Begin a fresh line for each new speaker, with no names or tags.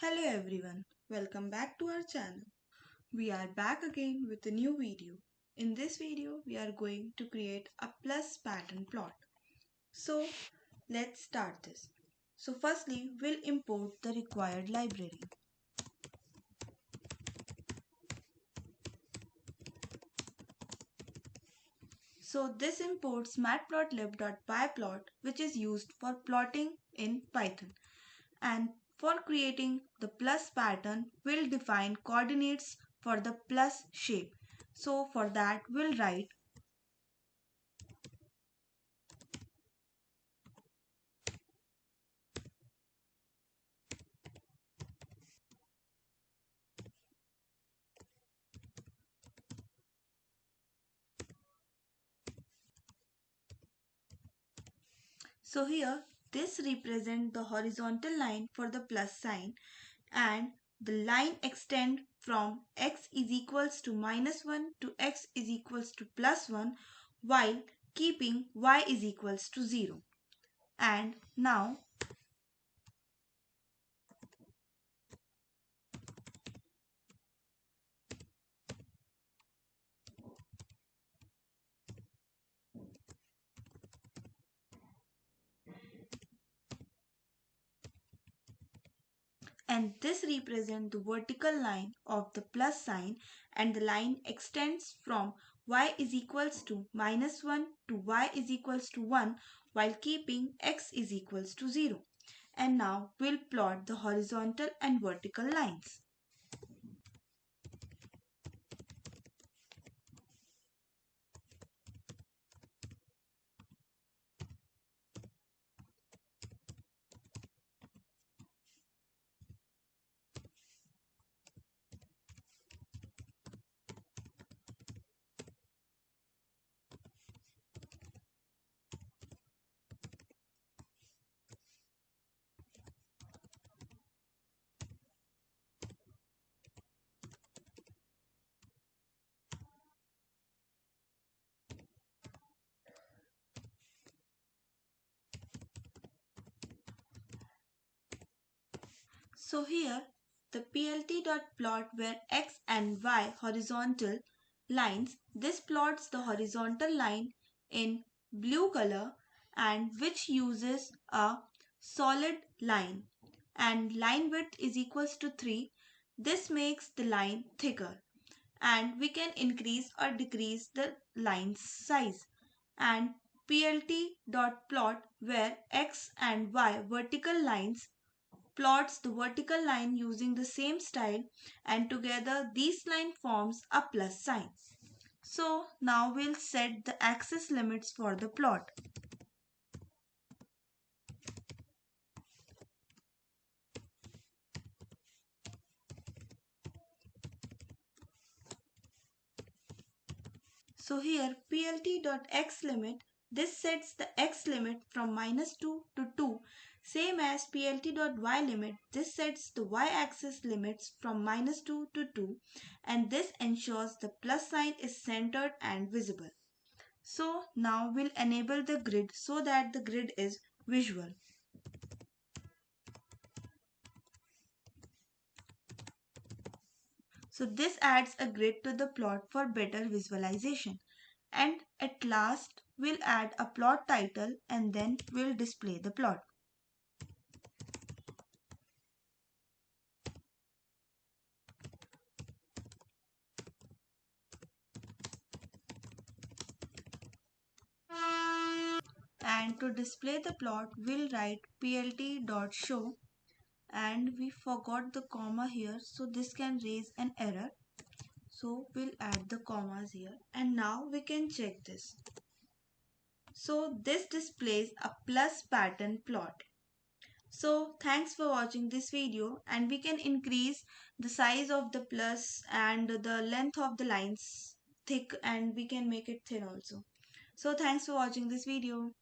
Hello everyone, welcome back to our channel. We are back again with a new video. In this video, we are going to create a plus pattern plot. So let's start this. So firstly, we'll import the required library. So this imports matplotlib.pyplot, which is used for plotting in Python. And for creating the plus pattern, we'll define coordinates for the plus shape. So for that, we'll write So here this represents the horizontal line for the plus sign, and the line extend from x is equals to -1 to x is equals to +1 while keeping y is equals to 0. And now and this represents the vertical line of the plus sign, and the line extends from y is equals to -1 to y is equals to 1 while keeping x is equals to 0. And now we'll plot the horizontal and vertical lines. So here the plt.plot where x and y horizontal lines, this plots the horizontal line in blue color and which uses a solid line, and line width is equals to 3. This makes the line thicker, and we can increase or decrease the line's size. And plt.plot where x and y vertical lines plots the vertical line using the same style, and together these line forms a plus sign. So now we'll set the axis limits for the plot. So here plt.xlimit, this sets the x limit from -2 to 2, same as plt.ylimit, this sets the y-axis limits from -2 to 2, and this ensures the plus sign is centered and visible. So now we'll enable the grid so that the grid is visual. So this adds a grid to the plot for better visualization. And at last, we'll add a plot title and then we'll display the plot. And to display the plot, we'll write plt.show, and we forgot the comma here, so this can raise an error. So we'll add the commas here, and now we can check this. So this displays a plus pattern plot. So thanks for watching this video, and we can increase the size of the plus and the length of the lines thick, and we can make it thin also. So thanks for watching this video.